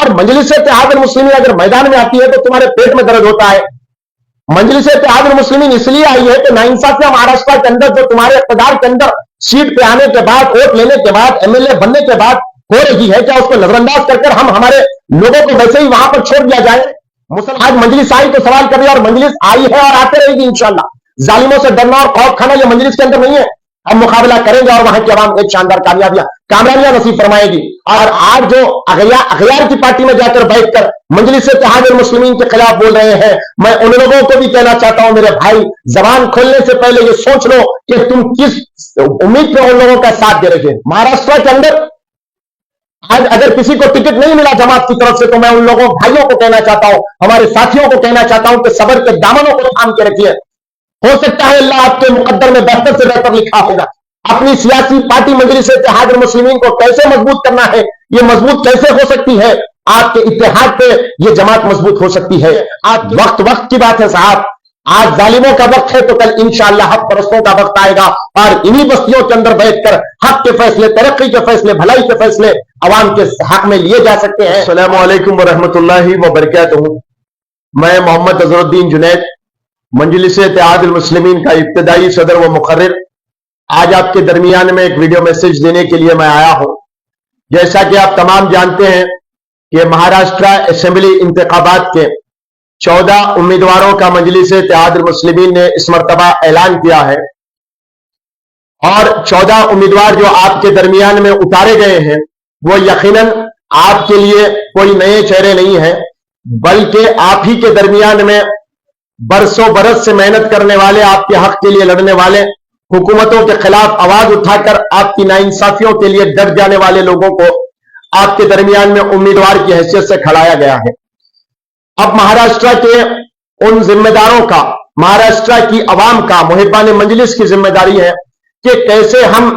और मजलिस इत्तेहाद मुस्लिमीन अगर मैदान में आती है तो तुम्हारे पेट में दर्द होता है। मजलिस इत्तेहाद मुस्लिमीन इसलिए आई है कि नाइंसाफियां महाराष्ट्र के अंदर जो तुम्हारे इख्तियार के अंदर सीट पे आने के बाद, वोट लेने के बाद, एमएलए बनने के बाद हो रही है, क्या उसको नजरअंदाज कर हम हमारे लोगों को वैसे ही वहां पर छोड़ दिया जाए? आज मजलिस आई तो सवाल कर रही है, और मजलिस आई है और आते रहेगी इंशाल्लाह। जालिमों से डरना और खौफ खाना यह मजलिस के अंदर नहीं है। हम मुकाबला करेंगे और वहां की आवाम एक शानदार कामयाबियां नसीब फरमाएगी। और आज जो अगयार की पार्टी में जाकर बैठकर मजलिस इत्तेहाद मुस्लिमीन के खिलाफ बोल रहे हैं, मैं उन लोगों को भी कहना चाहता हूं, मेरे भाई, जबान खोलने से पहले ये सोच लो कि तुम किस उम्मीद पे उन लोगों का साथ दे रहे हैं। महाराष्ट्र के अंदर आज अगर किसी को टिकट नहीं मिला जमात की तरफ से, तो मैं उन लोगों भाइयों को कहना चाहता हूं, हमारे साथियों को कहना चाहता हूं कि सब्र के दामनों को थाम के रखिए। हो सकता है अल्लाह आपके मुकद्दर में बेहतर से बेहतर लिखा होगा। अपनी सियासी पार्टी मजलिस इत्तेहाद मुस्लिमीन को कैसे मजबूत करना है, ये मजबूत कैसे हो सकती है? आपके इत्तेहाद पे ये जमात मजबूत हो सकती है। आज वक्त की बात है साहब, आज जालिमों का वक्त है तो कल इंशाअल्लाह हक परस्तों का वक्त आएगा, और इन्हीं बस्तियों के अंदर बैठकर हक के फैसले, तरक्की के फैसले, भलाई के फैसले अवाम के हक में लिए जा सकते हैं। अस्सलामु अलैकुम व रहमतुल्लाहि व बरकातहू। मैं मोहम्मद अजहरुद्दीन जुनैद, मजलिस इत्तेहाद मुस्लिमीन का इब्तिदाई सदर व मुकर्रिर, आज आपके दरमियान में एक वीडियो मैसेज देने के लिए मैं आया हूं। जैसा कि आप तमाम जानते हैं कि महाराष्ट्र असेंबली इंतखाबात के 14 उम्मीदवारों का मजलिस इत्तेहाद मुस्लिमीन ने इस मर्तबा ऐलान किया है, और 14 उम्मीदवार जो आपके दरमियान में उतारे गए हैं वो यकीनन आपके लिए कोई नए चेहरे नहीं है, बल्कि आप ही के दरमियान में बरसों बरस से मेहनत करने वाले, आपके हक के लिए लड़ने वाले, हुकूमतों के खिलाफ आवाज उठाकर आपकी नाइंसाफियों के लिए डर जाने वाले लोगों को आपके दरमियान में उम्मीदवार की हैसियत से खड़ाया गया है। अब महाराष्ट्र के उन जिम्मेदारों का, महाराष्ट्र की आवाम का, मुहिब्बान मजलिस की जिम्मेदारी है कि कैसे हम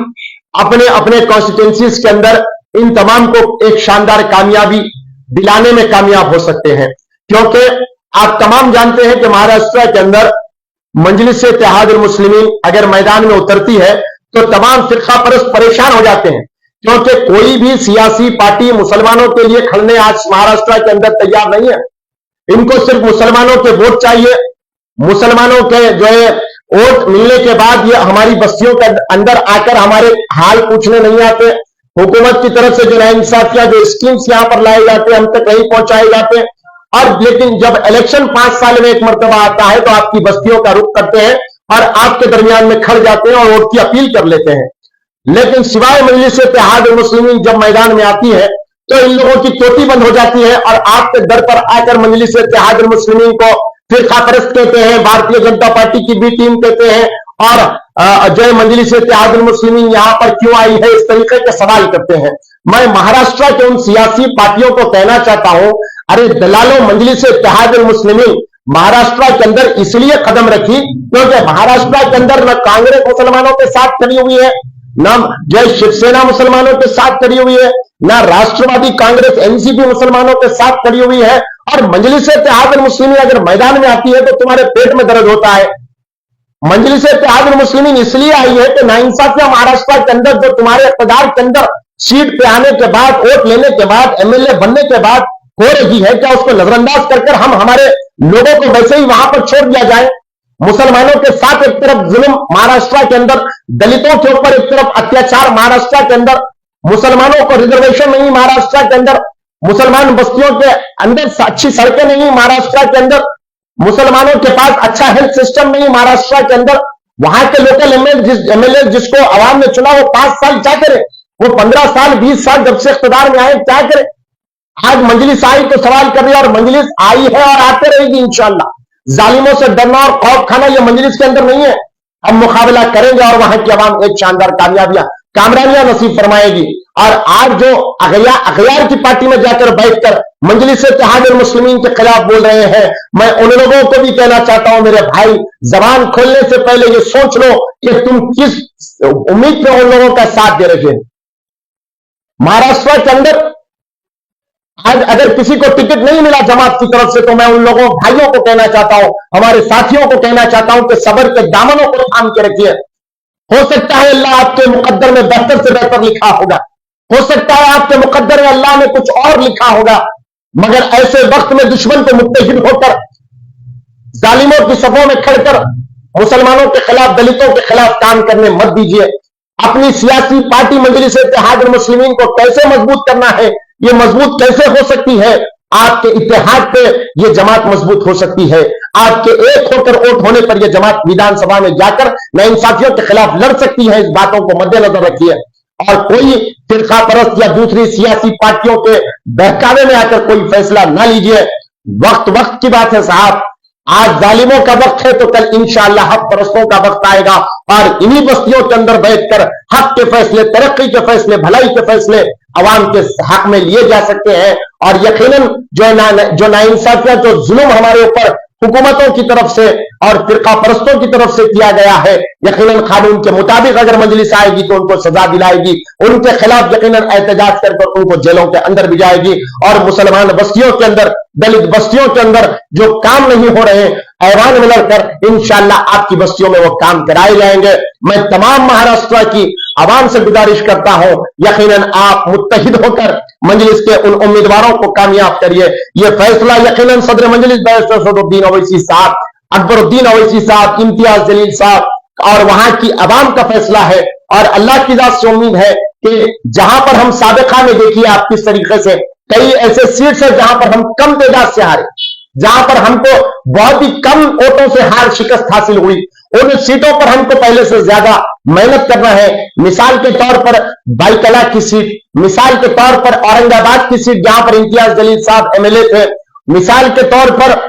अपने अपने कॉन्स्टिट्यूंसीज के अंदर इन तमाम को एक शानदार कामयाबी दिलाने में कामयाब हो सकते हैं। क्योंकि आप तमाम जानते हैं कि महाराष्ट्र के अंदर मजलिस इत्तेहाद मुस्लिमीन अगर मैदान में उतरती है तो तमाम फिरका परस्त परेशान हो जाते हैं, क्योंकि कोई भी सियासी पार्टी मुसलमानों के लिए खड़ने आज महाराष्ट्र के अंदर तैयार नहीं है। इनको सिर्फ मुसलमानों के वोट चाहिए। मुसलमानों के जो है वोट मिलने के बाद ये हमारी बस्तियों के अंदर आकर हमारे हाल पूछने नहीं आते। हुकूमत की तरफ से जो नाइंसाफिया जो स्कीम्स यहां पर लाए जाते हैं, हम तक नहीं पहुंचाए जाते। और लेकिन जब इलेक्शन 5 साल में एक मर्तबा आता है तो आपकी बस्तियों का रुख करते हैं और आपके दरमियान में खड़ जाते हैं और वोट की अपील कर लेते हैं। लेकिन सिवाय मजलिस इत्तेहाद मुस्लिमीन जब मैदान में आती है तो इन लोगों की तोती बंद हो जाती है, और आपके दर पर आकर मजलिस इत्तेहाद मुस्लिमीन को फिरका परस्त कहते हैं, भारतीय जनता पार्टी की बी टीम कहते हैं, और जो है मजलिस इत्तेहाद मुस्लिमीन यहां पर क्यों आई है, इस तरीके के सवाल करते हैं। मैं महाराष्ट्र के उन सियासी पार्टियों को कहना चाहता हूं, अरे दलालों, मजलिस इत्तेहाद मुस्लिमीन महाराष्ट्र के अंदर इसलिए कदम रखी क्योंकि महाराष्ट्र के अंदर न कांग्रेस मुसलमानों के साथ खड़ी हुई है, न जय शिवसेना मुसलमानों के साथ खड़ी हुई है, न राष्ट्रवादी कांग्रेस एनसीपी मुसलमानों के साथ खड़ी हुई है। और मजलिस इत्तेहाद मुस्लिमीन अगर मैदान में आती है तो तुम्हारे पेट में दर्द होता है। मजलिस इत्तेहाद मुस्लिमीन इसलिए आई है कि नाइंसाफियां महाराष्ट्र के अंदर जो तुम्हारे इख्तियार के अंदर सीट पे आने के बाद, वोट लेने के बाद, एमएलए बनने के बाद हो रही है, क्या उसको नजरअंदाज कर हम हमारे लोगों को वैसे ही वहां पर छोड़ दिया जाए? मुसलमानों के साथ एक तरफ जुल्म महाराष्ट्र के अंदर, दलितों के ऊपर एक तरफ अत्याचार महाराष्ट्र के अंदर, मुसलमानों को रिजर्वेशन नहीं महाराष्ट्र के अंदर, मुसलमान बस्तियों के अंदर अच्छी सड़कें नहीं महाराष्ट्र के अंदर, मुसलमानों के पास अच्छा हेल्थ सिस्टम नहीं महाराष्ट्र के अंदर। वहां के लोकल एमएलए जिसको आवाम ने चुना वो 5 साल क्या करे, वो 15 साल 20 साल जब से इख्तियार में आए क्या करे? आज मजलिस आई तो सवाल कर रही है, और मजलिस आई है और आते रहेगी इंशाअल्लाह। जालिमों से डरना और खौफ खाना यह मजलिस के अंदर नहीं है। हम मुकाबला करेंगे और वहां की आवाम एक शानदार कामयाबियां नसीब फरमाएगी। और आज जो अगयार की पार्टी में जाकर बैठकर मजलिस इत्तेहाद मुस्लिमीन के खिलाफ बोल रहे हैं, मैं उन लोगों को भी कहना चाहता हूं, मेरे भाई, जबान खोलने से पहले ये सोच लो कि तुम किस उम्मीद पे उन लोगों का साथ दे रहे हैं। महाराष्ट्र के अंदर आज अगर किसी को टिकट नहीं मिला जमात की तरफ से, तो मैं उन लोगों भाइयों को कहना चाहता हूं, हमारे साथियों को कहना चाहता हूं कि सब्र के दामनों को थाम के रखिए। हो सकता है अल्लाह आपके मुकद्दर में बेहतर से बेहतर लिखा होगा, हो सकता है आपके मुकद्दर में अल्लाह ने कुछ और लिखा होगा। मगर ऐसे वक्त में दुश्मन को मुत्तहिद होकर जालिमों की सफों में खड़कर मुसलमानों के खिलाफ, दलितों के खिलाफ काम करने मत दीजिए। अपनी सियासी पार्टी मजलिस इत्तेहाद मुस्लिमीन को कैसे मजबूत करना है, ये मजबूत कैसे हो सकती है? आपके इत्तेहाद पे ये जमात मजबूत हो सकती है। आपके एक होकर वोट होने पर यह जमात विधानसभा में जाकर नाइंसाफियों के खिलाफ लड़ सकती है। इस बातों को मद्देनजर रखिए और कोई फिरका परस्त या दूसरी सियासी पार्टियों के बहकावे में आकर कोई फैसला ना लीजिए। वक्त वक्त की बात है साहब, आज जालिमों का वक्त है तो कल इंशाअल्लाह हक परस्तों का वक्त आएगा और इन्हीं बस्तियों के अंदर बैठकर हक के फैसले, तरक्की के फैसले, भलाई के फैसले अवाम के हक में लिए जा सकते हैं। और यकीनन जो नाइंसाफियत, जो जुल्म हमारे ऊपर हुकूमतों की तरफ से और फिरका परस्तों की तरफ से किया गया है, यकीनन कानून के मुताबिक अगर मजलिस आएगी तो उनको सजा दिलाएगी, उनके खिलाफ यकीनन एहतजाज कर उनको जेलों के अंदर भी जाएगी। और मुसलमान बस्तियों के अंदर, दलित बस्तियों के अंदर जो काम नहीं हो रहे, ऐवान में लड़कर इंशाअल्लाह आपकी बस्तियों में वो काम कराए जाएंगे। मैं तमाम महाराष्ट्र की आवाम से गुजारिश करता हूं, यकीनन आप मुत्तहिद होकर मजलिस के उन उम्मीदवारों को कामयाब करिए। यह फैसला यकीनन सदर मजलिस बैरिस्टर सदरुद्दीन ओवैसी साहब, अकबरुद्दीन ओवैसी साहब, इम्तियाज जलील साहब और वहां की आवाम का फैसला है। और अल्लाह की जात से उम्मीद है कि जहां पर हम साबिका में देखिए आप किस तरीके से कई ऐसे सीट्स है जहां पर हम कम तादाद से हारे, जहां पर हमको बहुत ही कम वोटों से हार शिकस्त हासिल हुई, उन सीटों पर हमको पहले से ज्यादा मेहनत करना है। मिसाल के तौर पर बाइकला की सीट, मिसाल के तौर पर औरंगाबाद की सीट जहां पर इम्तियाज जलील साहब एमएलए थे, मिसाल के तौर पर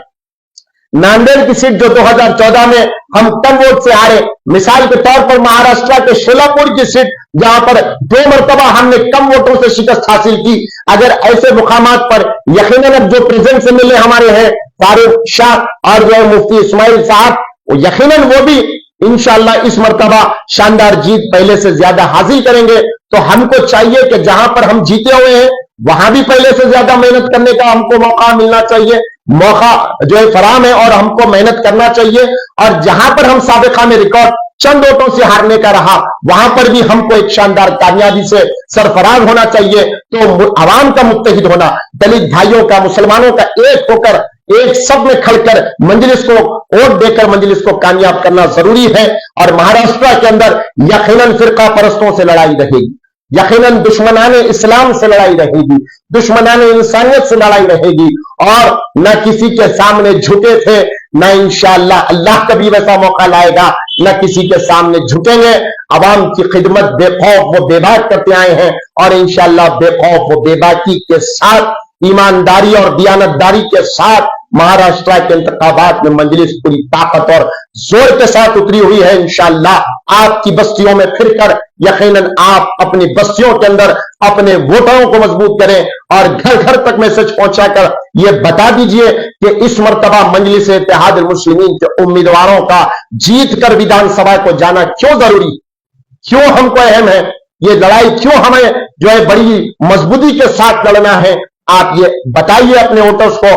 नांदेड़ की सीट जो 2014 में हम कम वोट से हारे, मिसाल के तौर पर महाराष्ट्र के सोलापुर की सीट जहां पर 2 मरतबा हमने कम वोटों से शिकस्त हासिल की। अगर ऐसे मुकामात पर यकीनन अब जो प्रेजेंट से मिले हमारे हैं फारूक शाह और जो है मुफ्ती इस्माइल साहब, यकीनन वो भी इंशाअल्लाह इस मरतबा शानदार जीत पहले से ज्यादा हासिल करेंगे। तो हमको चाहिए कि जहां पर हम जीते हुए हैं वहां भी पहले से ज्यादा मेहनत करने का हमको मौका मिलना चाहिए, मौका जो है फराम है और हमको मेहनत करना चाहिए। और जहां पर हम साबिका में रिकॉर्ड चंद वोटों से हारने का रहा, वहां पर भी हमको एक शानदार कामयाबी से सरफराज होना चाहिए। तो आवाम का मुत्तहिद होना, दलित भाइयों का, मुसलमानों का एक होकर एक सब में खड़कर मजलिस को वोट देकर मजलिस को कामयाब करना जरूरी है। और महाराष्ट्र के अंदर यकीनन फिरका परस्तों से लड़ाई रहेगी, यकीनन दुश्मनाने इस्लाम से लड़ाई रहेगी, दुश्मनाने इंसानियत से लड़ाई रहेगी। और न किसी के सामने झुके थे, न इंशाअल्लाह अल्लाह कभी वैसा मौका लाएगा, न किसी के सामने झुकेंगे। अवाम की खिदमत बेखौफ वो बेबाक करते आए हैं और इंशाअल्लाह बेखौफ वो बेबाकी के साथ, ईमानदारी और दियानतदारी के साथ महाराष्ट्र के इंतखाबात में मजलिस पूरी ताकत और जोर के साथ उतरी हुई है। इंशाअल्लाह आपकी बस्तियों में फिरकर यकीनन आप अपनी बस्तियों के अंदर अपने वोटरों को मजबूत करें और घर घर तक मैसेज पहुंचाकर यह बता दीजिए कि इस मर्तबा मजलिस इत्तेहाद मुस्लिमीन के उम्मीदवारों का जीत कर विधानसभा को जाना क्यों जरूरी, क्यों हमको अहम है, ये लड़ाई क्यों हमें जो है बड़ी मजबूती के साथ लड़ना है, आप ये बताइए अपने वोटर्स को।